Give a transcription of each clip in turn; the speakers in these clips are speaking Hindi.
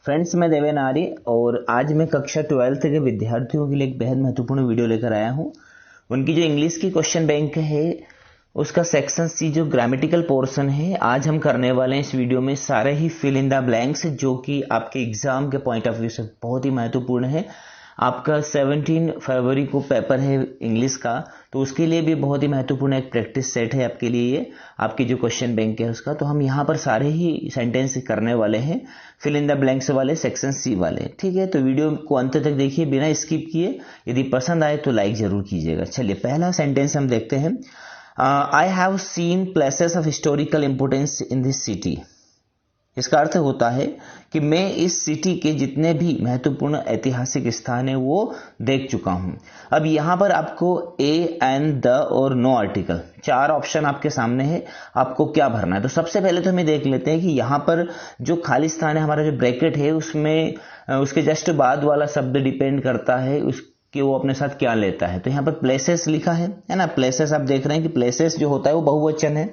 फ्रेंड्स, मैं देवेन आर्य और आज मैं कक्षा 12th के विद्यार्थियों के लिए एक बेहद महत्वपूर्ण वीडियो लेकर आया हूं। उनकी जो इंग्लिश की क्वेश्चन बैंक है उसका सेक्शन सी जो ग्रामेटिकल पोर्शन है आज हम करने वाले हैं। इस वीडियो में सारे ही फिल इन द ब्लैंक्स जो कि आपके एग्जाम के पॉइंट ऑफ व्यू से बहुत ही महत्वपूर्ण है। आपका 17 फरवरी को पेपर है इंग्लिश का, तो उसके लिए भी बहुत ही महत्वपूर्ण एक प्रैक्टिस सेट है आपके लिए। ये आपकी जो क्वेश्चन बैंक है उसका, तो हम यहाँ पर सारे ही सेंटेंस करने वाले हैं फिल इन द ब्लैंक्स वाले, सेक्शन सी वाले। ठीक है, तो वीडियो को अंत तक देखिए बिना स्किप किए। यदि पसंद आए तो लाइक जरूर कीजिएगा। चलिए पहला सेंटेंस हम देखते हैं। I have seen places of historical importance in this city. इसका अर्थ होता है कि मैं इस सिटी के जितने भी महत्वपूर्ण ऐतिहासिक स्थान है वो देख चुका हूं। अब यहां पर आपको ए एंड द और नो आर्टिकल 4 ऑप्शन आपके सामने है, आपको क्या भरना है। तो सबसे पहले तो हमें देख लेते हैं कि यहां पर जो खाली स्थान है, हमारा जो ब्रैकेट है उसमें उसके जस्ट बाद वाला शब्द डिपेंड करता है कि वो अपने साथ क्या लेता है। तो यहाँ पर प्लेसेस लिखा है ना। प्लेसेस आप देख रहे हैं कि प्लेसेस जो होता है वो बहुवचन है।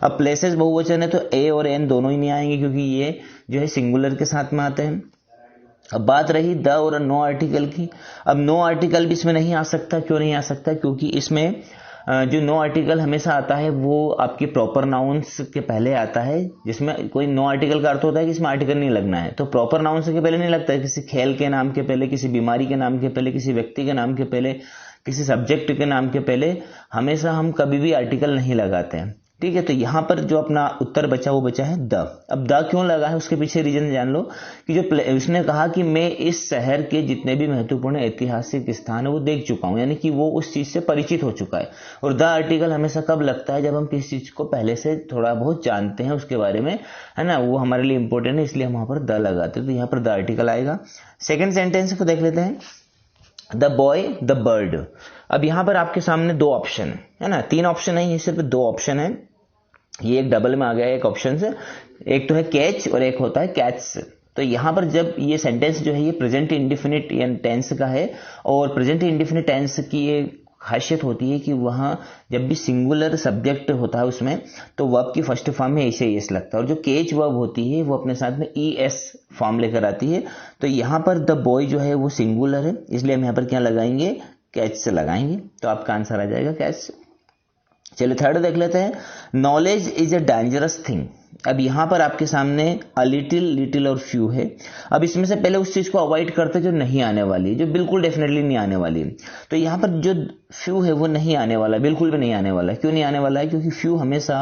अब प्लेसेस बहुवचन है तो ए और एन दोनों ही नहीं आएंगे क्योंकि ये जो है सिंगुलर के साथ में आते हैं। अब बात रही द और नो आर्टिकल की। अब नो आर्टिकल भी इसमें नहीं आ सकता। क्यों नहीं आ सकता? क्योंकि इसमें जो नो आर्टिकल हमेशा आता है वो आपके प्रॉपर नाउन्स के पहले आता है, जिसमें कोई नो आर्टिकल का अर्थ होता है कि इसमें आर्टिकल नहीं लगना है। तो प्रॉपर नाउन्स के पहले नहीं लगता है, किसी खेल के नाम के पहले, किसी बीमारी के नाम के पहले, किसी व्यक्ति के नाम के पहले, किसी सब्जेक्ट के नाम के पहले हमेशा हम कभी भी आर्टिकल नहीं लगाते हैं। ठीक है, तो यहां पर जो अपना उत्तर बचा वो बचा है द। अब द क्यों लगा है उसके पीछे रीजन जान लो कि जो उसने कहा कि मैं इस शहर के जितने भी महत्वपूर्ण ऐतिहासिक स्थान है वो देख चुका हूं, यानी कि वो उस चीज से परिचित हो चुका है। और द आर्टिकल हमेशा कब लगता है? जब हम किसी चीज को पहले से थोड़ा बहुत जानते हैं उसके बारे में, है ना, वो हमारे लिए इंपॉर्टेंट है, इसलिए हम वहां पर द लगाते हैं। तो यहाँ पर द आर्टिकल आएगा। सेकेंड सेंटेंस को देख लेते हैं, द बॉय द बर्ड। अब यहां पर आपके सामने 2 ऑप्शन है ना, 3 ऑप्शन है, ये सिर्फ 2 ऑप्शन है। ये एक डबल में आ गया एक ऑप्शन से, एक तो है कैच और एक होता है कैट्स। तो यहां पर जब ये सेंटेंस जो है ये प्रेजेंट इंडिफिनिट टेंस का है, और प्रेजेंट इंडिफिनिट टेंस की ये खासियत होती है कि वहां जब भी सिंगुलर सब्जेक्ट होता है उसमें तो वर्ब की फर्स्ट फॉर्म में ऐसे एस लगता है, और जो कैच वर्ब होती है वो अपने साथ में ई एस फॉर्म लेकर आती है। तो यहां पर द बॉय जो है वो सिंगुलर है, इसलिए हम यहां पर क्या लगाएंगे? कैच से लगाएंगे। तो आपका आंसर आ जाएगा कैच। चलिए थर्ड देख लेते हैं, knowledge is a dangerous thing. अब यहां पर आपके सामने अ लिटिल, लिटिल और फ्यू है। अब इसमें से पहले उस चीज को अवॉइड करते जो नहीं आने वाली, जो बिल्कुल डेफिनेटली नहीं आने वाली। तो यहां पर जो फ्यू है वो नहीं आने वाला, बिल्कुल भी नहीं आने वाला। क्यों नहीं आने वाला है? क्योंकि फ्यू हमेशा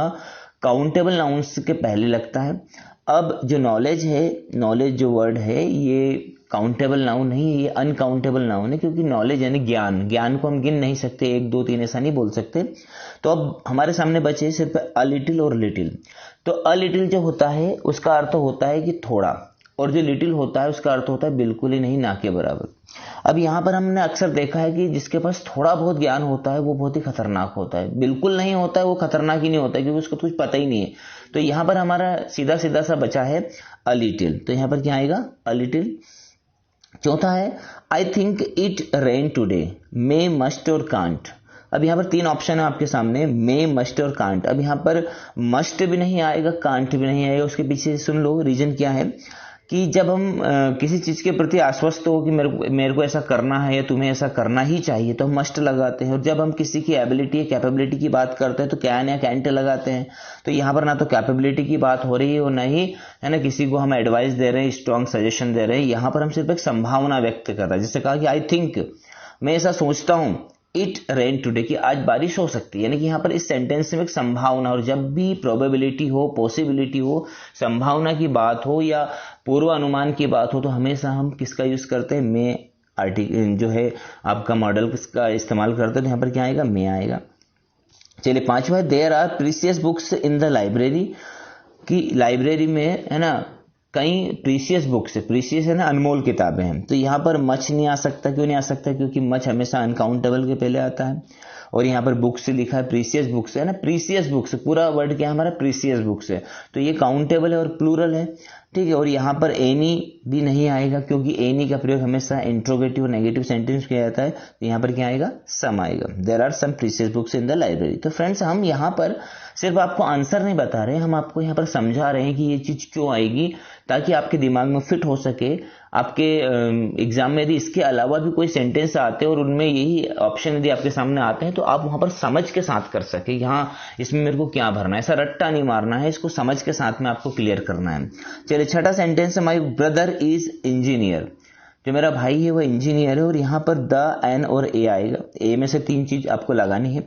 काउंटेबल नाउन्स के पहले लगता है। अब जो नॉलेज है, नॉलेज जो वर्ड है ये काउंटेबल नाउन नहीं है, ये अनकाउंटेबल नाउन है, क्योंकि नॉलेज यानी ज्ञान, ज्ञान को हम गिन नहीं सकते, 1 2 3 ऐसा नहीं बोल सकते। तो अब हमारे सामने बचे सिर्फ अ लिटिल और लिटिल। तो अ लिटिल जो होता है उसका अर्थ होता है कि थोड़ा, और जो लिटिल होता है उसका अर्थ होता है बिल्कुल ही नहीं, ना के बराबर। अब यहां पर हमने अक्सर देखा है कि जिसके पास थोड़ा बहुत ज्ञान होता है वो बहुत ही खतरनाक होता है, बिल्कुल नहीं होता है वो खतरनाक ही नहीं होता है क्योंकि उसको कुछ पता ही नहीं है। तो यहां पर हमारा सीधा सीधा सा बचा है अ लिटिल। तो यहां पर क्या आएगा? A little. चौथा है, I think it rain today, may, must और कांट। अब यहां पर 3 ऑप्शन है आपके सामने, मे, मस्ट और कांट। अब यहां पर मस्ट भी नहीं आएगा, कांट भी नहीं आएगा। उसके पीछे सुन लो रीजन क्या है कि जब हम किसी चीज के प्रति आश्वस्त हो कि मेरे को ऐसा करना है या तुम्हें ऐसा करना ही चाहिए तो हम मस्ट लगाते हैं। और जब हम किसी की एबिलिटी या कैपेबिलिटी की बात करते हैं तो कैन या कैंट लगाते हैं। तो यहाँ पर ना तो कैपेबिलिटी की बात हो रही है और ना ही, है ना, किसी को हम एडवाइस दे रहे हैं, स्ट्रॉन्ग सजेशन दे रहे हैं। यहाँ पर हम सिर्फ एक संभावना व्यक्त कर रहे हैं। जैसे कहा कि आई थिंक, मैं ऐसा सोचता हूं, इट रेन टुडे, कि आज बारिश हो सकती है। यानी कि यहाँ पर इस सेंटेंस में एक संभावना, और जब भी प्रोबेबिलिटी हो, पॉसिबिलिटी हो, संभावना की बात हो या पूर्व अनुमान की बात हो, तो हमेशा हम किसका यूज करते हैं? मे आर्टिकल जो है आपका मॉडल का इस्तेमाल करते हैं। तो यहाँ पर क्या आएगा? मे आएगा। चलिए पांचवा, there are precious books in the library, कि लाइब्रेरी में, है ना, कई प्रीसियस बुक्स है। प्रीसियस है ना, अनमोल किताबें हैं। तो यहां पर मच नहीं आ सकता। क्यों नहीं आ सकता? क्योंकि मच हमेशा अनकाउंटेबल के पहले आता है। और यहाँ पर बुक्स लिखा है, प्रीसियस बुक्स है ना, प्रीसियस बुक्स, पूरा वर्ड क्या है हमारा, प्रीसियस बुक्स है, तो ये काउंटेबल है और प्लूरल है, ठीक है। और यहाँ पर एनी भी नहीं आएगा, क्योंकि एनी का प्रयोग हमेशा इंट्रोगेटिव और नेगेटिव सेंटेंस किया जाता है, तो यहाँ पर क्या आएगा, सम आएगा। There are some precious books in the library. तो फ्रेंड्स, हम यहाँ पर सिर्फ आपको आंसर नहीं बता रहे, हम आपको यहाँ पर समझा रहे हैं कि ये चीज क्यों आएगी, ताकि आपके दिमाग में फिट हो सके। आपके एग्जाम में यदि इसके अलावा भी कोई सेंटेंस आते हैं और उनमें यही ऑप्शन यदि आपके सामने आते हैं, तो आप वहां पर समझ के साथ कर सके, यहाँ इसमें मेरे को क्या भरना है, ऐसा रट्टा नहीं मारना है, इसको समझ के साथ में आपको क्लियर करना है। चलिए, छठा सेंटेंस है, माई ब्रदर इज इंजीनियर। जो मेरा भाई है वो इंजीनियर है, और यहाँ पर द, एन और ए आएगा, ए में से 3 चीज आपको लगानी है।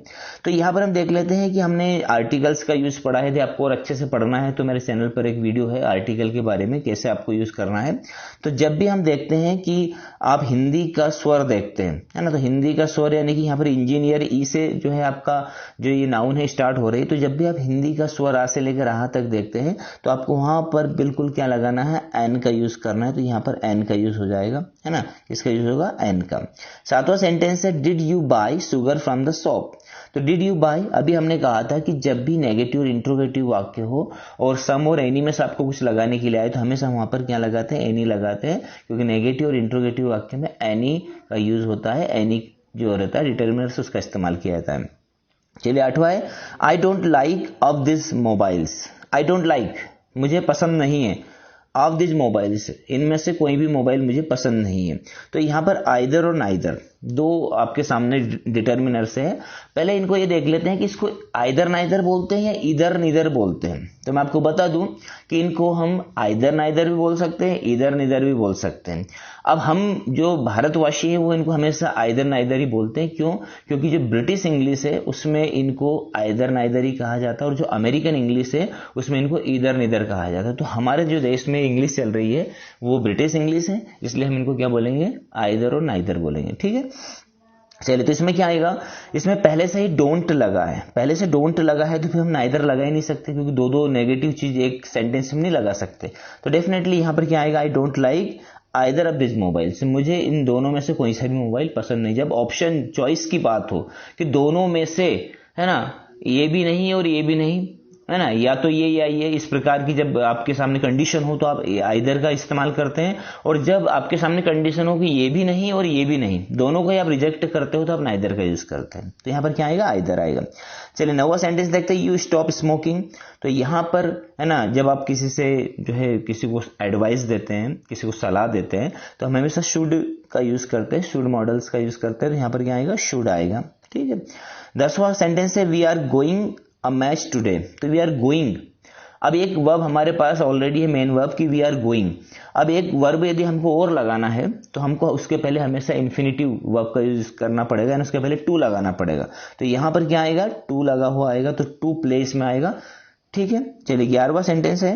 तो यहाँ पर हम देख लेते हैं कि हमने आर्टिकल्स का यूज पढ़ा है, यदि आपको और अच्छे से पढ़ना है तो मेरे चैनल पर एक वीडियो है आर्टिकल के बारे में, कैसे आपको यूज करना है। तो जब भी हम देखते हैं कि आप हिंदी का स्वर देखते हैं, है ना, तो हिंदी का स्वर यानी कि यहाँ पर इंजीनियर ई से जो है आपका जो ये नाउन है स्टार्ट हो रही है, तो जब भी आप हिंदी का स्वर आ से लेकर आ तक देखते हैं, तो आपको वहां पर बिल्कुल क्या लगाना है, एन का यूज करना है। तो यहाँ पर एन का यूज हो जाएगा, है ना, इसका यूज होगा एन का। 7वां सेंटेंस है, did you bye sugar from the shop. तो डिड यू बाय, अभी हमने कहा था कि जब भी नेगेटिव और इंट्रोगेटिव वाक्य हो और सम और एनी में से आपको कुछ लगाने के लिए आए, तो हमेशा वहां पर क्या लगाते हैं, एनी लगाते हैं, क्योंकि नेगेटिव और इंट्रोगेटिव वाक्य में एनी का यूज होता है। एनी जो रहता है डिटर्मिनर से उसका इस्तेमाल किया जाता है। चलिए, 8वां है, I don't like of this mobiles. I don't like, मुझे पसंद नहीं है, ऑफ दिस मोबाइल्स, इनमें से कोई भी मोबाइल मुझे पसंद नहीं है। तो यहाँ पर आइदर और नाइदर 2 आपके सामने डिटर्मिनर्स है। पहले इनको ये देख लेते हैं कि इसको आइदर नाइदर बोलते हैं या इधर निदर बोलते हैं। तो मैं आपको बता दूं कि इनको हम आइदर नाइदर भी बोल सकते हैं, इधर निदर भी बोल सकते हैं। अब हम जो भारतवासी है वो इनको हमेशा आइदर नाइदर ही बोलते हैं। क्यों? क्योंकि जो ब्रिटिश इंग्लिश है उसमें इनको आइदर नाइदर ही कहा जाता है, और जो अमेरिकन इंग्लिश है उसमें इनको इधर निदर कहा जाता है। तो हमारे जो देश में इंग्लिश चल रही है वो ब्रिटिश इंग्लिश है, इसलिए हम इनको क्या बोलेंगे, आइदर और नाइदर बोलेंगे, ठीक है। चलिए, तो इसमें क्या आएगा, इसमें पहले से ही डोंट लगा है, पहले से डोंट लगा है, तो फिर हम नाइदर लगा ही नहीं सकते, क्योंकि 2 नेगेटिव चीज एक सेंटेंस में नहीं लगा सकते। तो डेफिनेटली यहां पर क्या आएगा, I don't like either of this mobile, मुझे इन दोनों में से कोई सा भी मोबाइल पसंद नहीं। जब ऑप्शन चॉइस की बात हो कि दोनों में से, है ना, ये भी नहीं और ये भी नहीं, है ना, या तो ये या ये, इस प्रकार की जब आपके सामने कंडीशन हो तो आप आइदर का इस्तेमाल करते हैं, और जब आपके सामने कंडीशन हो कि ये भी नहीं और ये भी नहीं, दोनों को ही आप रिजेक्ट करते हो, तो आप नाइदर का यूज करते हैं। तो यहां पर क्या आएगा, आइदर आएगा। चलिए, 9वां सेंटेंस देखते हैं, यू स्टॉप स्मोकिंग। तो यहां पर, है ना, जब आप किसी से जो है किसी को एडवाइस देते हैं, किसी को सलाह देते हैं, तो हम हमेशा शुड का यूज करते हैं, शुड मॉडल्स का यूज करते हैं। तो यहां पर क्या आएगा, शुड आएगा, ठीक है। 10वां सेंटेंस है, we are going a match today. तो वी आर गोइंग, अब एक वर्ब हमारे पास ऑलरेडी है, मेन वर्ब की वी आर गोइंग। अब एक वर्ब यदि हमको और लगाना है तो हमको उसके पहले हमेशा इन्फिनिटिव वर्ब का यूज करना पड़ेगा, उसके पहले टू लगाना पड़ेगा। तो यहां पर क्या आएगा, टू लगा हुआ आएगा, तो टू प्लेस में आएगा, ठीक है। चलिए, 11वां सेंटेंस है,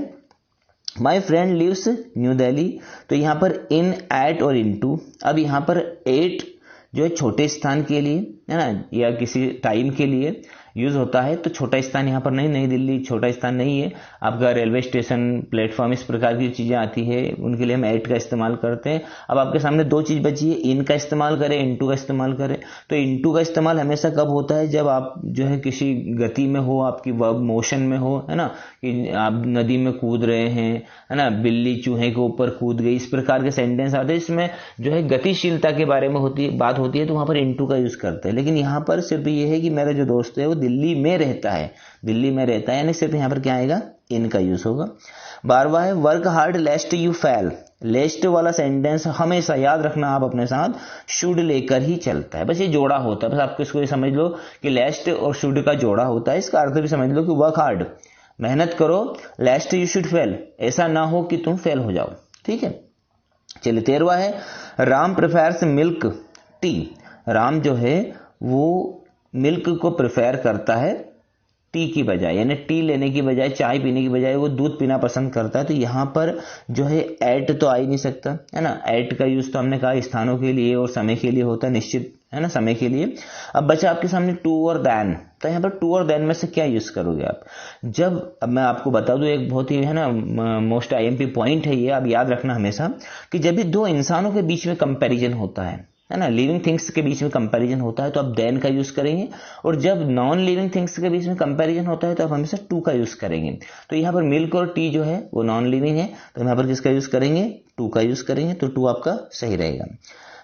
my friend lives new Delhi. तो यहां पर इन, एट और इन टू। अब यहां पर एट जो है छोटे स्थान के लिए, है ना, या किसी टाइम के लिए यूज होता है, तो छोटा स्थान यहाँ पर नहीं, नई दिल्ली छोटा स्थान नहीं है। आपका रेलवे स्टेशन, प्लेटफॉर्म, इस प्रकार की चीजें आती है, उनके लिए हम एट का इस्तेमाल करते हैं। अब आपके सामने 2 चीज बची है, इन का इस्तेमाल करें, इनटू का इस्तेमाल करें। तो इनटू का इस्तेमाल हमेशा कब होता है, जब आप जो है किसी गति में हो, आपकी वर्ब मोशन में हो, है ना, कि आप नदी में कूद रहे हैं, है ना, बिल्ली चूहे के ऊपर कूद गई, इस प्रकार के सेंटेंस आते हैं, इसमें जो है गतिशीलता के बारे में बात होती है, तो वहां पर इनटू का यूज करते हैं। लेकिन यहाँ पर सिर्फ ये है कि मेरा जो दोस्त है वो दिल्ली में रहता है, दिल्ली में रहता है, यानी सिर्फ यहां पर क्या आएगा, इन का यूज होगा। 12वां है, work hard lest you fail. Lest वाला सेंटेंस हमेशा याद रखना आप अपने साथ, शुड लेकर ही चलता है, बस ये जोड़ा होता है, बस आपको इसको ये समझ लो कि लेस्ट और शुड का जोड़ा होता है। इसका अर्थ भी समझ लो कि वर्क हार्ड, मेहनत करो, लेस्ट यू शुड फेल, ऐसा ना हो कि तुम फेल हो जाओ, ठीक है। चलिए, 13वां है, Ram prefers milk tea. Ram जो है वो मिल्क को प्रेफर करता है टी की बजाय, यानी टी लेने की बजाय, चाय पीने की बजाय वो दूध पीना पसंद करता है। तो यहां पर जो है एट तो आ ही नहीं सकता, है ना, एट का यूज तो हमने कहा स्थानों के लिए और समय के लिए होता है, निश्चित, है ना, समय के लिए। अब बचा आपके सामने टू और देन। तो यहां पर टू और देन में से क्या यूज करोगे आप, जब, अब मैं आपको बता दूं, एक बहुत ही, है ना, मोस्ट आईएमपी पॉइंट है ये, आप याद रखना हमेशा, कि जब भी 2 इंसानों के बीच में कंपैरिजन होता है, है ना, लिविंग थिंग्स के बीच में कंपैरिजन होता है तो आप देन का यूज करेंगे, और जब नॉन लिविंग थिंग्स के बीच में कंपैरिजन होता है तो आप हमेशा टू का यूज करेंगे। तो यहाँ पर मिल्क और टी जो है वो नॉन लिविंग है, तो यहाँ पर किसका यूज करेंगे, टू का यूज करेंगे, तो टू आपका सही रहेगा।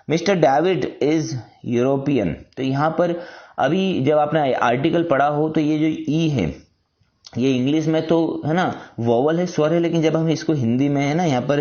मिस्टर डेविड इज यूरोपियन, तो यहाँ पर अभी जब आपने आर्टिकल पढ़ा हो तो ये जो ई है ये इंग्लिश में तो है ना वोवल है, स्वर है, लेकिन जब हम इसको हिंदी में है ना यहाँ पर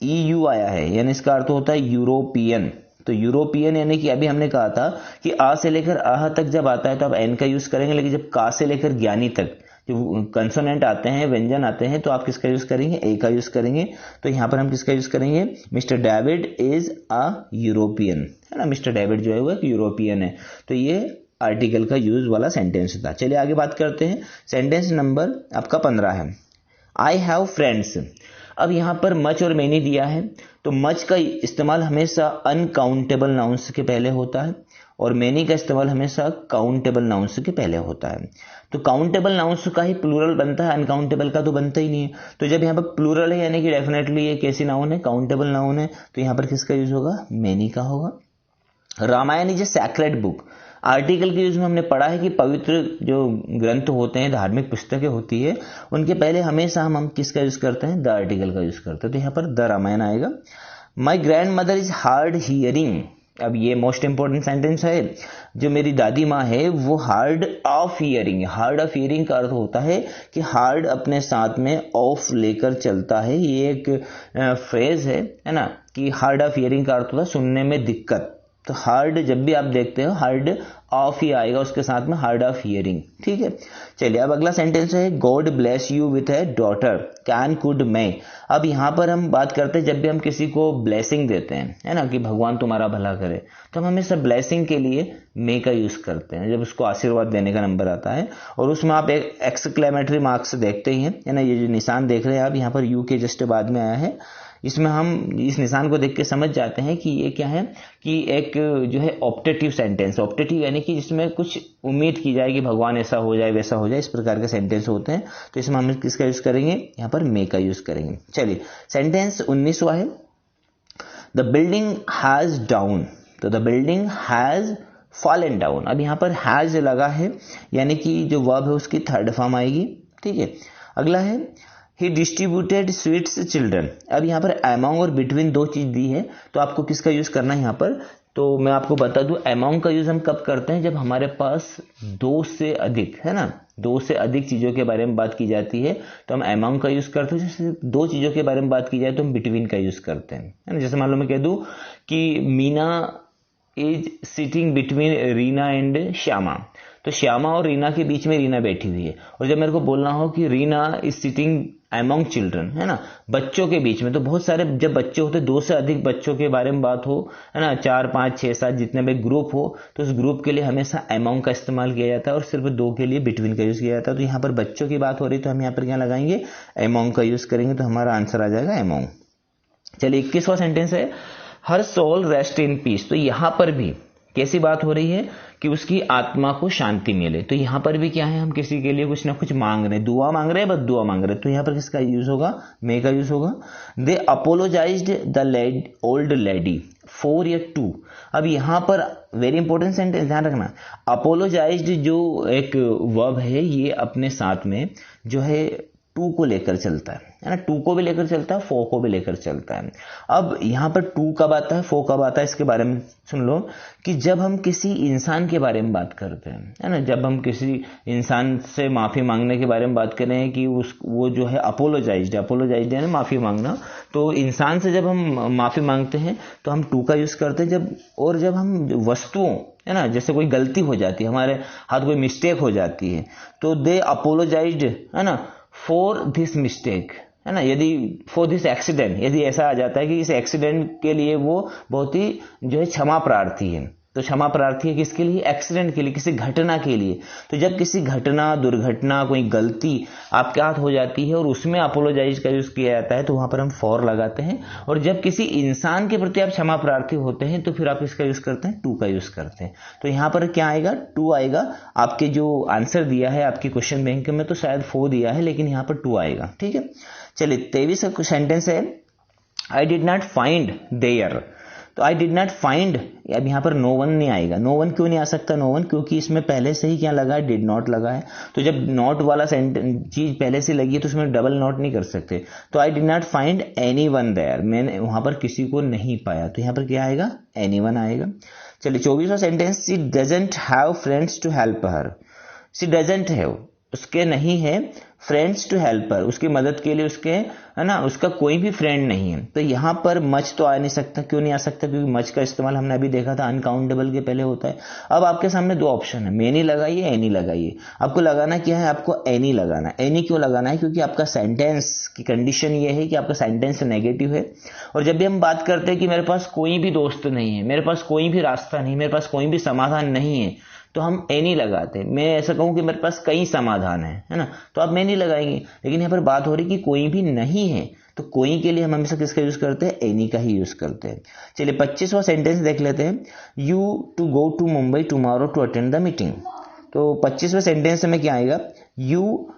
EU आया है, यानी इसका अर्थ होता है यूरोपियन। तो यूरोपियन यानी कि अभी हमने कहा था कि आ से लेकर आह तक जब आता है तो आप एन का यूज करेंगे, लेकिन जब का से लेकर ज्ञानी तक जो कंसोनेंट आते हैं, व्यंजन आते हैं, तो आप किसका यूज करेंगे, ए का यूज करेंगे। तो यहाँ पर हम किसका यूज करेंगे, mister David is a European, है ना, मिस्टर डेविड जो है वो एक यूरोपियन है। तो ये आर्टिकल का यूज वाला सेंटेंस था। चलिए आगे बात करते हैं। सेंटेंस नंबर आपका 15 है, आई हैव फ्रेंड्स। अब यहाँ पर मच और मेनी दिया है, तो मच का इस्तेमाल हमेशा अनकाउंटेबल नाउन्स के पहले होता है और मेनी का इस्तेमाल हमेशा काउंटेबल नाउन्स के पहले होता है। तो काउंटेबल नाउन्स का ही प्लूरल बनता है, अनकाउंटेबल का तो बनता ही नहीं है। तो जब यहाँ पर प्लूरल है यानी कि डेफिनेटली ये कैसी नाउन है, काउंटेबल नाउन है, तो यहाँ पर किसका यूज होगा, मेनी का होगा। Ramayana is a sacred book, article के यूज में हमने पढ़ा है कि पवित्र जो ग्रंथ होते हैं, धार्मिक पुस्तकें होती है, उनके पहले हमेशा हम किसका यूज करते हैं, द आर्टिकल का यूज करते हैं। तो यहाँ पर द रामायण आएगा। My grand mother is hard hearing, अब ये मोस्ट इंपॉर्टेंट सेंटेंस है। जो मेरी दादी माँ है वो hard of hearing, hard of hearing का अर्थ होता है कि हार्ड अपने साथ में ऑफ लेकर चलता है। ये एक फ्रेज है ना, कि हार्ड ऑफ हियरिंग का अर्थ होता है सुनने में दिक्कत। तो हार्ड जब भी आप देखते हो हार्ड ऑफ ही आएगा उसके साथ में, हार्ड ऑफ हियरिंग, ठीक है। चलिए अब अगला सेंटेंस है, God bless you with A daughter, can could मैं। अब यहाँ पर हम बात करते हैं जब भी हम किसी को ब्लेसिंग देते हैं, है ना, कि भगवान तुम्हारा भला करे, तो हम हमेशा ब्लेसिंग के लिए मे का यूज करते हैं जब उसको आशीर्वाद देने का नंबर आता है। और उसमें आप एक एक्सक्लेमेटरी मार्क्स देखते ही हैं, है ना, ये जो निशान देख रहे हैं आप यहाँ पर यू के जस्ट बाद में आया है, इसमें हम इस निशान को देख के समझ जाते हैं कि ये क्या है, कि एक जो है ऑप्टेटिव सेंटेंस, ऑप्टेटिव यानी कि जिसमें कुछ उम्मीद की जाए कि भगवान ऐसा हो जाए वैसा हो जाए, इस प्रकार के सेंटेंस होते हैं। तो इसमें हम किसका यूज करेंगे, यहाँ पर मे का यूज करेंगे। चलिए सेंटेंस 19वां है, द बिल्डिंग हैज डाउन, तो the building has fallen down. अब यहाँ पर हैज लगा है यानी कि जो वर्ब है उसकी थर्ड फॉर्म आएगी, ठीक है। अगला है, ही डिस्ट्रीब्यूटेड स्वीट्स चिल्ड्रन। अब यहाँ पर अमॉन्ग और बिटवीन दो चीज दी है, तो आपको किसका यूज करना है यहाँ पर, तो मैं आपको बता दूं अमॉन्ग का यूज हम कब करते हैं, जब हमारे पास दो से अधिक, है ना, दो से अधिक चीजों के बारे में बात की जाती है तो हम अमॉन्ग का यूज करते हैं। जैसे दो चीजों के बारे में बात की जाए तो हम बिटवीन का यूज करते हैं, है ना। जैसे मान लो मैं कह दूं कि Meena is sitting between Reena and Shyama, तो श्यामा और रीना के बीच में रीना बैठी हुई है। और जब मेरे को बोलना हो कि Reena is sitting among children, है ना, बच्चों के बीच में, तो बहुत सारे जब बच्चे होते दो से अधिक बच्चों के बारे में बात हो, है ना, 4 5 6 7 जितने भी ग्रुप हो, तो उस ग्रुप के लिए हमेशा अमॉन्ग का इस्तेमाल किया जाता है और सिर्फ दो के लिए बिटवीन का यूज किया जाता है। तो यहाँ पर बच्चों की बात हो रही तो हम यहाँ पर क्या लगाएंगे, अमॉन्ग का यूज करेंगे, तो हमारा आंसर आ जाएगा अमॉन्ग। चलिए 21वां सेंटेंस है, हर सोल रेस्ट इन पीस। तो यहां पर भी कैसी बात हो रही है कि उसकी आत्मा को शांति मिले। तो यहां पर भी क्या है, हम किसी के लिए कुछ ना कुछ मांग रहे हैं, दुआ मांग रहे हैं, बस दुआ मांग रहे हैं। तो यहां पर किसका यूज होगा, मे का यूज होगा। They apologised the old lady for a to. अब यहां पर वेरी इंपॉर्टेंट सेंटेंस ध्यान रखना, अपोलोजाइज्ड जो एक वर्ब है ये अपने साथ में जो है टू को लेकर चलता है ना, टू को भी लेकर चलता है, फो को भी लेकर चलता है। अब यहां पर टू कब आता है, फो कब आता है, इसके बारे में सुन लो कि जब हम किसी इंसान के बारे में बात करते हैं, है ना, जब हम किसी इंसान से माफी मांगने के बारे में बात करें कि वो जो है अपोलोजाइज्ड है ना, माफी मांगना, तो इंसान से जब हम माफी मांगते हैं तो हम टू का यूज करते हैं। जब हम वस्तुओं, है ना, जैसे कोई गलती हो जाती है, हमारे हाथ कोई मिस्टेक हो जाती है, तो दे अपोलोजाइज्ड, है ना, फॉर दिस मिस्टेक, है ना, यदि फॉर दिस एक्सीडेंट, यदि ऐसा आ जाता है कि इस एक्सीडेंट के लिए वो बहुत ही जो है क्षमा प्रार्थी है, तो क्षमा प्रार्थी है किसके लिए, एक्सीडेंट के लिए, किसी घटना के लिए। तो जब किसी घटना, दुर्घटना, कोई गलती आपके हाथ हो जाती है और उसमें अपोलोजाइज का यूज किया जाता है तो वहां पर हम फॉर लगाते हैं। और जब किसी इंसान के प्रति आप क्षमा प्रार्थी होते हैं तो फिर आप इसका यूज करते हैं, टू का यूज करते हैं। तो यहां पर क्या आएगा, टू आएगा। आपके जो आंसर दिया है आपकी क्वेश्चन बैंक में तो शायद 4 दिया है, लेकिन यहां पर 2 आएगा, ठीक है। चलिए 23वां सेंटेंस है, I did not find there. तो आई डिड नॉट फाइंड, अब यहाँ पर नो वन नहीं आएगा। नो वन क्यों नहीं आ सकता नो वन? क्योंकि इसमें पहले से ही क्या लगा है, डिड नॉट लगा है। तो जब नॉट वाला चीज पहले से लगी है तो उसमें डबल नॉट नहीं कर सकते। तो I did not find anyone there, मैंने वहां पर किसी को नहीं पाया, तो यहाँ पर क्या आएगा, एनी वन आएगा। चलिए 24वां sentence, she doesn't have friends to help her. She doesn't have, उसके नहीं है फ्रेंड्स टू हेल्प हर, उसकी मदद के लिए उसके, है ना, उसका कोई भी फ्रेंड नहीं है। तो यहां पर मच तो आ नहीं सकता। क्यों नहीं आ सकता? क्योंकि मच का इस्तेमाल हमने अभी देखा था अनकाउंटेबल के पहले होता है। अब आपके सामने दो ऑप्शन है, मेनी लगाइए, एनी लगाइए। आपको लगाना क्या है, आपको एनी लगाना है। एनी क्यों लगाना है? क्योंकि आपका सेंटेंस की कंडीशन ये है कि आपका सेंटेंस नेगेटिव है। और जब भी हम बात करते हैं कि मेरे पास कोई भी दोस्त नहीं है, मेरे पास कोई भी रास्ता नहीं, मेरे पास कोई भी समाधान नहीं है, तो हम एनी लगाते हैं। मैं ऐसा कहूं कि मेरे पास कई समाधान है ना, तो आप मेनी लगाएंगे। लेकिन यहाँ पर बात हो रही कि कोई भी नहीं है, तो कोई के लिए हम हमेशा किसका यूज करते हैं, एनी का ही यूज करते हैं। चलिए 25वां सेंटेंस देख लेते हैं, you to go to Mumbai tomorrow to attend the meeting. तो 25वें सेंटेंस में क्या आएगा, यू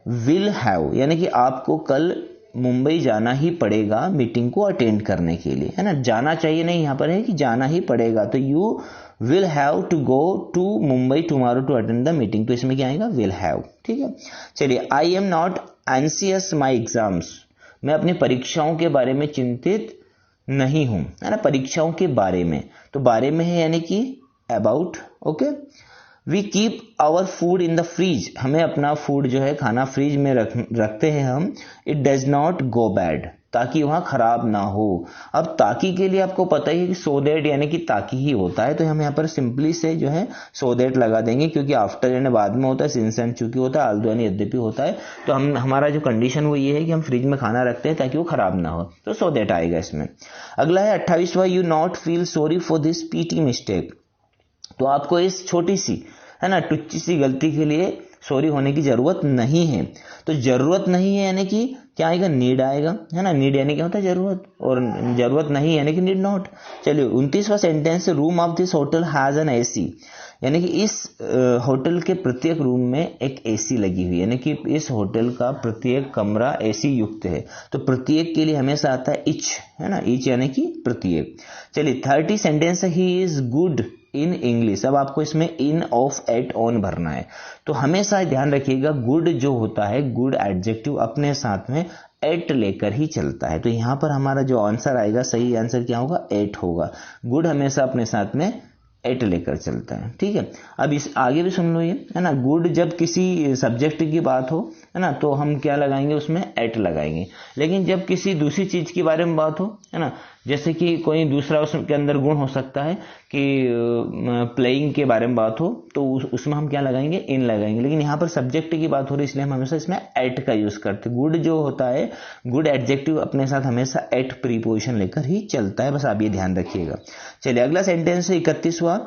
विल हैव, यानी कि आपको कल मुंबई जाना ही पड़ेगा मीटिंग को अटेंड करने के लिए, है ना। जाना चाहिए नहीं, यहां पर है कि जाना ही पड़ेगा। तो you will have to go to Mumbai tomorrow to attend the meeting, तो इसमें क्या आएगा, विल हैव। ठीक है। चलिए I am not anxious my exams, मैं अपनी परीक्षाओं के बारे में चिंतित नहीं हूं, है ना। परीक्षाओं के बारे में, तो बारे में है यानी कि about. Okay. We keep our food in the fridge, हमें अपना फूड जो है खाना फ्रीज में रखते हैं हम। It does not go bad, ताकि वहां खराब ना हो। अब ताकि के लिए आपको पता ही है कि सो दैट यानी कि ताकि ही होता है, तो हम यहाँ पर सिंपली से जो है सो दैट लगा देंगे, क्योंकि आफ्टर यानी बाद में होता है, सिंस एंड चूंकि होता है, आल्दो यानी यद्यपि होता है। तो हम हमारा जो कंडीशन वो ये है कि हम फ्रिज में खाना रखते हैं ताकि वो खराब ना हो, तो सो दैट आएगा इसमें। अगला है 28वां, you not feel sorry for this petty mistake. तो आपको इस छोटी सी, है ना, टुच्ची सी गलती के लिए सॉरी होने की जरूरत नहीं है। तो जरूरत नहीं है यानी कि क्या आएगा, नीड आएगा, है ना। नीड यानी क्या होता है, जरूरत, और जरूरत नहीं यानी कि नीड नॉट। चलिए 29वां sentence, room of this hotel has an AC, यानी कि इस होटल के प्रत्येक रूम में एक एसी लगी हुई है, यानी कि इस होटल का प्रत्येक कमरा एसी युक्त है। तो प्रत्येक के लिए हमेशा आता है इच, है ना, इच यानी कि प्रत्येक। चलिए 30 sentence, he is good in English. अब आपको इसमें इन, ऑफ, एट, ऑन भरना है। तो हमेशा ध्यान रखिएगा, गुड जो होता है, गुड एडजेक्टिव अपने साथ में एट लेकर ही चलता है। तो यहां पर हमारा जो आंसर आएगा, सही आंसर क्या होगा, एट होगा। गुड हमेशा अपने साथ में एट लेकर चलता है। ठीक है। अब इस आगे भी सुन लो ये, है ना। गुड जब किसी सब्जेक्ट की बात हो, है ना, तो हम क्या लगाएंगे, उसमें एट लगाएंगे। लेकिन जब किसी दूसरी चीज के बारे में बात हो, है ना, जैसे कि कोई दूसरा उसके अंदर गुण हो सकता है कि प्लेइंग के बारे में बात हो, तो उसमें हम क्या लगाएंगे, इन लगाएंगे। लेकिन यहाँ पर सब्जेक्ट की बात हो रही, इसलिए हम हमेशा इसमें एट का यूज करते हैं। गुड जो होता है, गुड एडजेक्टिव अपने साथ हमेशा एट प्रीपोजिशन लेकर ही चलता है, बस आप ये ध्यान रखिएगा। चलिए अगला सेंटेंस है 31वां,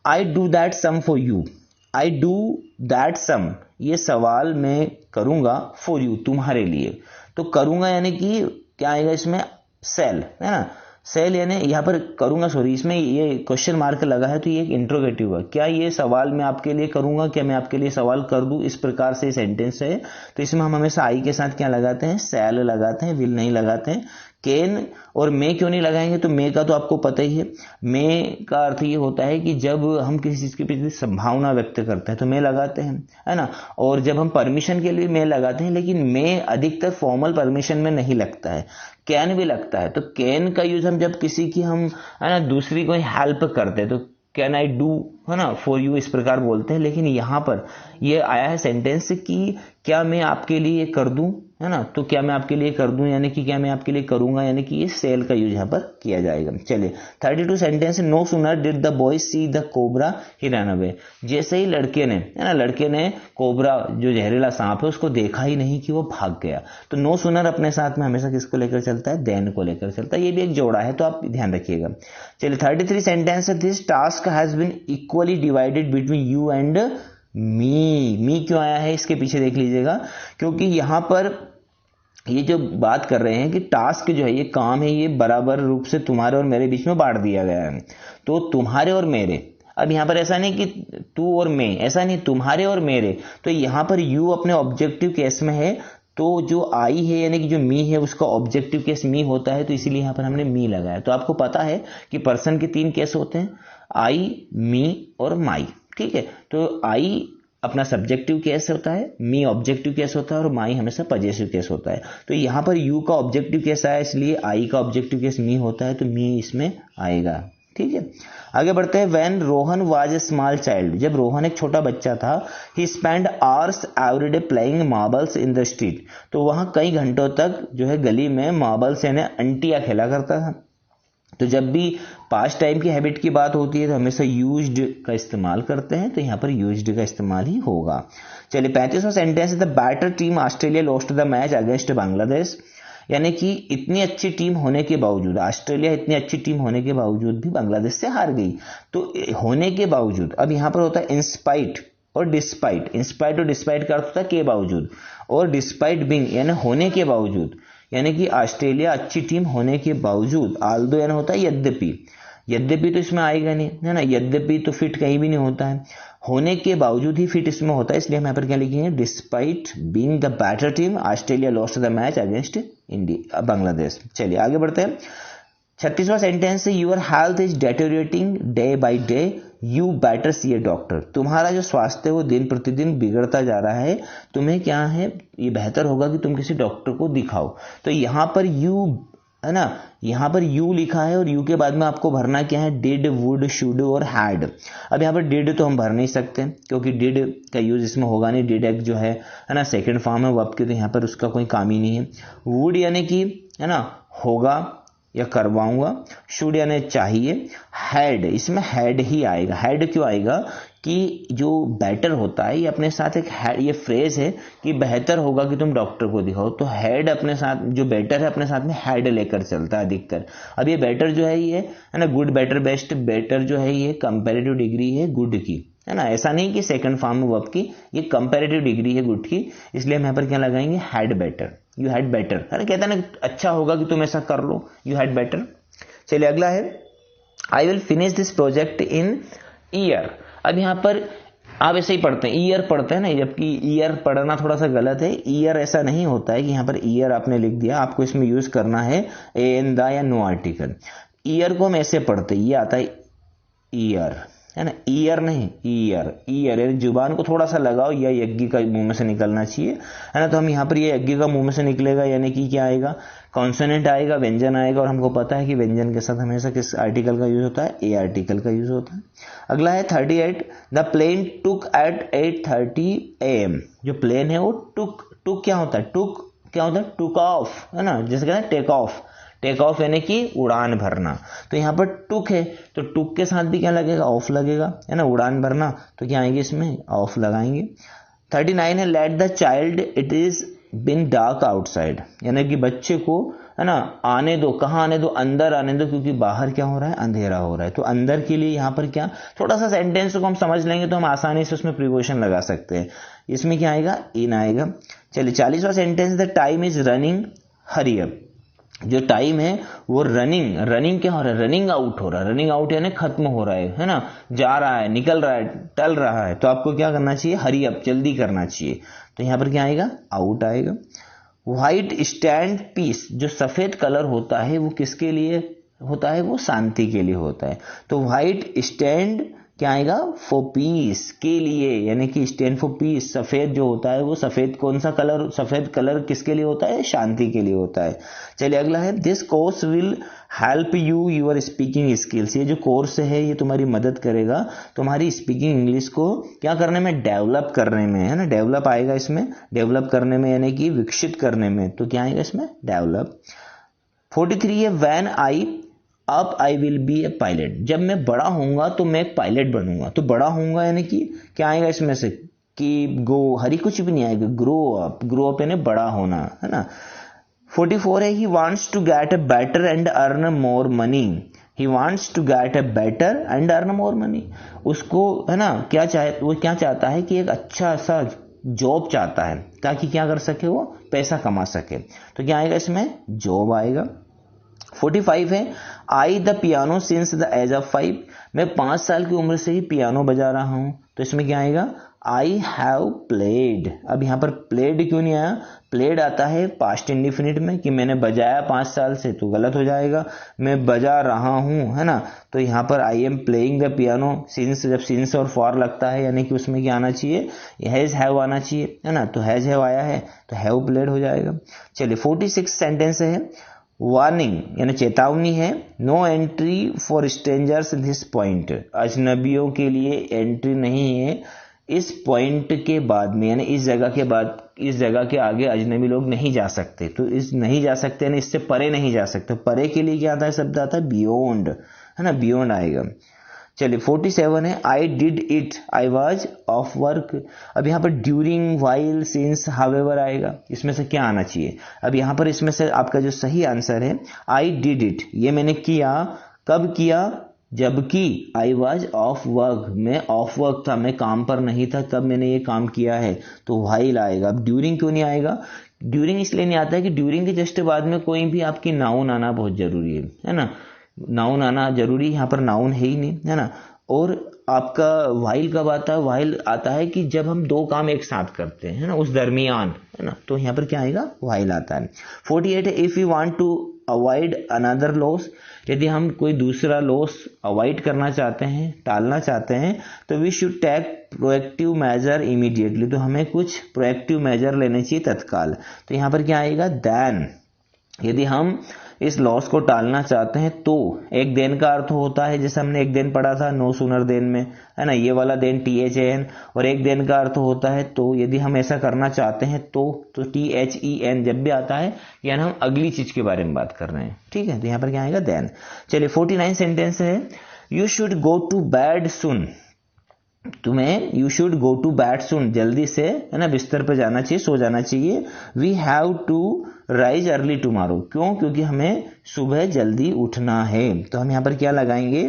I do that sum for you. I do that sum, ये सवाल मैं करूंगा, फॉर यू, तुम्हारे लिए। तो करूंगा यानी कि क्या आएगा इसमें, सेल, है ना। सेल यानी यहाँ पर करूंगा, सॉरी, इसमें ये क्वेश्चन मार्क लगा है, तो ये एक इंट्रोगेटिव है। क्या ये सवाल मैं आपके लिए करूंगा, क्या मैं आपके लिए सवाल कर दूं, इस प्रकार से सेंटेंस है। तो इसमें हम हमेशा आई के साथ क्या लगाते हैं, सेल लगाते हैं, विल नहीं लगाते हैं। कैन और मे क्यों नहीं लगाएंगे, तो मे का तो आपको पता ही है। मे का अर्थ ये होता है कि जब हम किसी चीज के प्रति संभावना व्यक्त करते हैं तो मे लगाते हैं, है ना। और जब हम परमिशन के लिए मे लगाते हैं, लेकिन मे अधिकतर फॉर्मल परमिशन में नहीं लगता है, कैन भी लगता है। तो कैन का यूज हम जब किसी की हम, है ना, दूसरी कोई हेल्प करते हैं, तो कैन आई डू, है ना, फॉर यू, इस प्रकार बोलते हैं। लेकिन यहां पर ये आया है सेंटेंस कि क्या मैं आपके लिए कर दूं, है ना। तो क्या मैं आपके लिए कर दूं यानी कि क्या मैं आपके लिए करूंगा, यानी कि ये सेल का यूज यहां पर किया जाएगा। चलिए 32 sentence, no sooner did the boy see the cobra he run away. जैसे ही लड़के ने, है ना, लड़के ने कोबरा जो जहरीला सांप है उसको देखा ही नहीं कि वो भाग गया। तो नो सूनर अपने साथ में हमेशा किसको लेकर चलता है, देन को लेकर चलता है। ये भी एक जोड़ा है, तो आप ध्यान रखिएगा। चलिए 33 sentence, this task has been equally divided between you and me क्यों आया है, इसके पीछे देख लीजिएगा, क्योंकि यहां पर ये जो बात कर रहे हैं कि टास्क जो है, ये काम है, ये बराबर रूप से तुम्हारे और मेरे बीच में बांट दिया गया है। तो तुम्हारे और मेरे, अब यहां पर ऐसा नहीं कि तू और मैं, ऐसा नहीं, तुम्हारे और मेरे। तो यहां पर यू अपने ऑब्जेक्टिव केस में है, तो जो आई है यानी कि जो मी है उसका ऑब्जेक्टिव केस मी होता है, तो इसीलिए यहाँ पर हमने मी लगाया। तो आपको पता है कि पर्सन के 3 केस होते हैं, आई, मी और माई। ठीक है, तो आई अपना सब्जेक्टिव केस होता है, मी ऑब्जेक्टिव केस होता है और माई हमेशा पजेसिव केस होता है। तो यहाँ पर यू का ऑब्जेक्टिव केस आया, इसलिए आई का ऑब्जेक्टिव केस मी होता है, तो मी इसमें आएगा। ठीक है, आगे बढ़ते हैं। When Rohan was a small child, जब रोहन एक छोटा बच्चा था, he spend hours everyday playing marbles in the street, तो वहां कई घंटों तक जो है गली में मार्बल्स यानी अंटिया खेला करता था। तो जब भी पास्ट टाइम की हैबिट की बात होती है तो हमेशा यूज्ड का इस्तेमाल करते हैं, तो यहां पर यूज्ड का इस्तेमाल ही होगा। चलिए 35वां sentence, the better team Australia lost the match against Bangladesh, यानी कि इतनी अच्छी टीम होने के बावजूद, ऑस्ट्रेलिया इतनी अच्छी टीम होने के बावजूद भी बांग्लादेश से हार गई। तो होने के बावजूद, अब यहां पर होता है इंस्पाइट और डिस्पाइट। इंस्पाइट और डिस्पाइट का अर्थ होता है के बावजूद, और डिस्पाइट बिंग यानी होने के बावजूद, यानी कि ऑस्ट्रेलिया अच्छी टीम होने के बावजूद। आल्दो यानी होता है यद्यपि, यद्यपि तो इसमें आएगा नहीं है ना, यद्यपि तो फिट कहीं भी नहीं होता है, होने के बावजूद ही फिट इसमें होता है, इसलिए हम यहाँ पर क्या लिखेंगे, despite being the better team Australia lost the match against India Bangladesh. चलिए आगे बढ़ते हैं। 36वां sentence, your health is deteriorating day by day, you better see a doctor, तुम्हारा जो स्वास्थ्य है वो दिन प्रतिदिन बिगड़ता जा रहा है, तुम्हें क्या है, ये बेहतर होगा कि तुम किसी डॉक्टर को दिखाओ। तो यहां पर यू है ना, यहां पर यू लिखा है और यू के बाद में आपको भरना क्या है, डिड, वुड, शुड और हैड। अब यहां पर डिड तो हम भर नहीं सकते क्योंकि डिड का यूज इसमें होगा नहीं, डिड एक जो है ना सेकंड फॉर्म है वर्ब की, तो यहां पर उसका कोई काम ही नहीं है। वुड यानी कि है ना होगा या करवाऊंगा, शुड यानी चाहिए, हैड इसमें हैड ही आएगा। हैड क्यों आएगा कि जो बेटर होता है ये अपने साथ एक हैड, ये फ्रेज है कि बेहतर होगा कि तुम डॉक्टर को दिखाओ, तो हैड अपने साथ, जो बेटर है अपने साथ में हैड लेकर चलता है अधिकतर। अब ये बेटर जो है ये है ना गुड, बेटर, बेस्ट, बेटर जो है ये कंपैरेटिव डिग्री है गुड की, है ना, ऐसा नहीं कि सेकंड फॉर्म में वर्ब की, ये कंपैरेटिव डिग्री है गुड की, इसलिए हम यहाँ पर क्या लगाएंगे, had better, you had better, है ना, कहता है ना अच्छा होगा कि तुम ऐसा कर लो, यू हैड बेटर। चलिए अगला है, I will finish this project in year. अब यहां पर आप ऐसे ही पढ़ते हैं, ईयर पढ़ते हैं ना, जबकि ईयर पढ़ना थोड़ा सा गलत है। ईयर ऐसा नहीं होता है कि यहां पर ईयर आपने लिख दिया, आपको इसमें यूज करना है ए एन द या नो आर्टिकल। ईयर को हम ऐसे पढ़ते, ये आता है ईयर, है ना, ईयर नहीं ईयर, ईयर यानी जुबान को थोड़ा सा लगाओ, या यज्ञ का मुंह में से निकलना चाहिए, है ना। तो हम यहाँ पर ये यज्ञ का मुंह में से निकलेगा यानी कि क्या आएगा, कॉन्सोनेंट आएगा, व्यंजन आएगा, और हमको पता है कि व्यंजन के साथ हमेशा किस आर्टिकल का यूज होता है, ए आर्टिकल का यूज होता है। अगला है 38, the plane took at 8:30 AM। जो प्लेन है वो टुक क्या होता है, टुक क्या होता है, टुक ऑफ, है ना, जैसे कहते हैं टेक ऑफ, टेक ऑफ यानी कि उड़ान भरना। तो यहाँ पर टुक है तो टुक के साथ भी क्या लगेगा, ऑफ लगेगा, है ना, उड़ान भरना, तो क्या आएंगे इसमें, ऑफ लगाएंगे। 39 है, let the child it is been dark outside, यानी कि बच्चे को है ना आने दो, कहाँ आने दो, अंदर आने दो, क्योंकि बाहर क्या हो रहा है, अंधेरा हो रहा है। तो अंदर के लिए यहाँ पर क्या, थोड़ा सा सेंटेंस को हम समझ लेंगे तो हम आसानी से उसमें प्रीपोजिशन लगा सकते हैं। इसमें क्या आएगा, इन आएगा। चलिए 40वां sentence, the time is running hurry up. जो टाइम है वो रनिंग क्या हो रहा है, रनिंग आउट हो रहा है, रनिंग आउट यानी खत्म हो रहा है ना, जा रहा है, निकल रहा है, टल रहा है, तो आपको क्या करना चाहिए, हरी अप, जल्दी करना चाहिए। तो यहां पर क्या आएगा, आउट आएगा। व्हाइट स्टैंड पीस, जो सफेद कलर होता है वो किसके लिए होता है, वो शांति के लिए होता है। तो व्हाइट स्टैंड क्या आएगा, फॉर पीस, के लिए, यानी कि स्टैंड फॉर पीस, सफेद जो होता है वो सफेद, कौन सा कलर, सफेद कलर किसके लिए होता है, शांति के लिए होता है। चलिए अगला है, this course will help you your speaking skills. ये जो कोर्स है ये तुम्हारी मदद करेगा तुम्हारी स्पीकिंग इंग्लिश को क्या करने में, डेवलप करने में, है ना, डेवलप आएगा इसमें, डेवलप करने में यानी कि विकसित करने में, तो क्या आएगा इसमें, डेवलप। 43 है, व्हेन आई अब I will be A pilot. जब मैं बड़ा होऊंगा तो मैं एक पायलट बनूंगा। तो बड़ा होऊंगा यानी कि क्या आएगा इसमें से, कि गो, हरी कुछ भी नहीं आएगा, ग्रो अप यानी बड़ा होना, है ना। 44 है, he wants to get a better and earn more money. He wants to get a better and earn more money. उसको है ना क्या चाहे, वो क्या चाहता है कि एक अच्छा सा जॉब चाहता है ताकि क्या कर सके, वो पैसा कमा सके। तो क्या आएगा इसमें, जॉब आएगा। 45 है, I the piano since the age of 5। मैं 5 साल की उम्र से ही पियानो बजा रहा हूं। तो इसमें क्या आएगा, आई हैव प्लेड। अब यहां पर प्लेड क्यों नहीं आया, प्लेड आता है पास्ट इंडिफिनिट में कि मैंने बजाया 5 साल से, तो गलत हो जाएगा। मैं बजा रहा हूं, है ना, तो यहाँ पर I am playing the piano since, जब सिंस और फॉर लगता है यानी कि उसमें क्या आना चाहिए, हैज हैव आना चाहिए, है ना, तो हैज हैव आया है तो हैव प्लेड हो जाएगा। चलिए 46 सेंटेंस है, वार्निंग यानी चेतावनी है, no entry for strangers this point, अजनबियों के लिए एंट्री नहीं है इस पॉइंट के बाद में, यानी इस जगह के बाद, इस जगह के आगे अजनबी लोग नहीं जा सकते, तो इस नहीं जा सकते यानी इससे परे नहीं जा सकते, परे के लिए क्या आता है, शब्द आता है बियॉन्ड, है ना, बियॉन्ड आएगा। चलिए 47 है, I did it, I was of work. अब यहाँ पर ड्यूरिंग, वाइल, सिंस, हावेवर आएगा, इसमें से क्या आना चाहिए। अब यहाँ पर इसमें से आपका जो सही आंसर है आई डिड इट, ये मैंने किया, कब किया, जबकि आई वॉज ऑफ वर्क, मैं ऑफ वर्क था, मैं काम पर नहीं था, तब मैंने ये काम किया है, तो वाइल आएगा। अब ड्यूरिंग क्यों नहीं आएगा, ड्यूरिंग इसलिए नहीं आता है कि ड्यूरिंग के जस्ट बाद में कोई भी आपकी नाउन आना बहुत जरूरी है ना, नाउन आना जरूरी, यहाँ पर नाउन है ही नहीं, है ना। और आपका वाइल कब आता है, वाइल आता है कि जब हम दो काम एक साथ करते हैं, है ना, उस दरमियान, है ना, तो यहाँ पर क्या आएगा, वाइल आता है। 48 है, if you want to avoid another loss, यदि हम कोई दूसरा लॉस अवॉइड करना चाहते हैं, टालना चाहते हैं, तो we should take proactive measure immediately, तो हमें कुछ प्रोएक्टिव मेजर लेने चाहिए तत्काल, तो यहाँ पर क्या आएगा, देन। यदि हम इस लॉस को टालना चाहते हैं तो एक देन का अर्थ होता है, जैसे हमने एक दिन पढ़ा था नो सूनर देन में, है ना, ये वाला देन THAN, और एक दिन का अर्थ होता है तो, यदि हम ऐसा करना चाहते हैं तो THEN जब भी आता है यानी हम अगली चीज के बारे में बात कर रहे हैं, ठीक है, तो यहाँ पर क्या आएगा, देन। चलिए 49 सेंटेंस है, you should go to bed soon, तुम्हें you should go to bed soon, जल्दी से, है ना, बिस्तर पर जाना चाहिए, सो जाना चाहिए। We have to rise early tomorrow, क्यों, क्योंकि हमें सुबह जल्दी उठना है, तो हम यहाँ पर क्या लगाएंगे,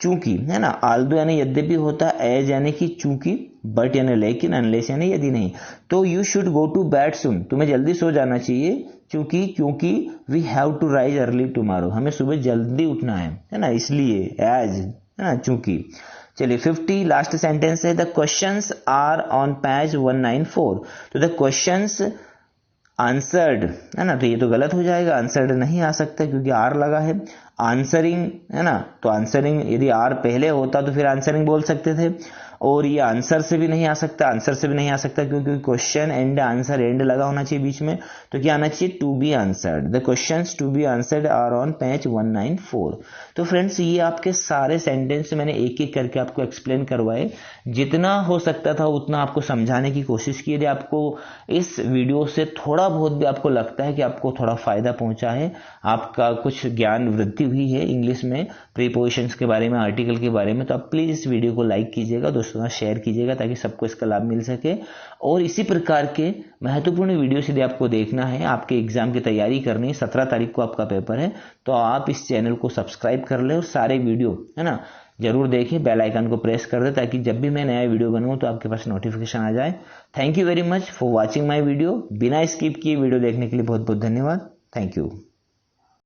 चूंकि, है ना, आल्दो यानी यद्यपि होता है, एज यानी कि चूंकि, बट यानी लेकिन, अनलेस यानी यदि नहीं, तो you should go to bed soon, तुम्हें जल्दी सो जाना चाहिए, क्योंकि we have to rise early tomorrow, हमें सुबह जल्दी उठना है ना, इसलिए एज, है ना, चूंकि। चलिए 50 लास्ट सेंटेंस है, the questions are on page 194, तो द क्वेश्चंस आंसर्ड, है ना, तो ये तो गलत हो जाएगा, आंसर्ड नहीं आ सकता क्योंकि आर लगा है। आंसरिंग, है ना, तो आंसरिंग यदि आर पहले होता तो फिर आंसरिंग बोल सकते थे, और ये आंसर से भी नहीं आ सकता, आंसर से भी नहीं आ सकता क्योंकि क्वेश्चन एंड आंसर एंड लगा होना चाहिए बीच में, तो क्या आना चाहिए, to be answered, the questions to be answered are on page 194। तो फ्रेंड्स ये आपके सारे सेंटेंस मैंने एक एक करके आपको एक्सप्लेन करवाए, जितना हो सकता था उतना आपको समझाने की कोशिश की। यदि आपको इस वीडियो से थोड़ा बहुत भी आपको लगता है कि आपको थोड़ा फायदा पहुंचा है, आपका कुछ ज्ञान वृद्धि हुई है इंग्लिश में, प्रीपोजिशंस के बारे में, आर्टिकल के बारे में, तो आप प्लीज इस वीडियो को लाइक कीजिएगा, दोस्तों का शेयर कीजिएगा ताकि सबको इसका लाभ मिल सके। और इसी प्रकार के महत्वपूर्ण वीडियो यदि आपको देखना है, आपके एग्जाम की तैयारी करनी है, 17 तारीख को आपका पेपर है, तो आप इस चैनल को सब्सक्राइब कर ले और सारे वीडियो, है ना, जरूर देखिए, बेल आइकन को प्रेस कर दे ताकि जब भी मैं नया वीडियो बनाऊं तो आपके पास नोटिफिकेशन आ जाए। Thank you very much for watching my video. बिना स्किप किए वीडियो देखने के लिए बहुत बहुत धन्यवाद। Thank you.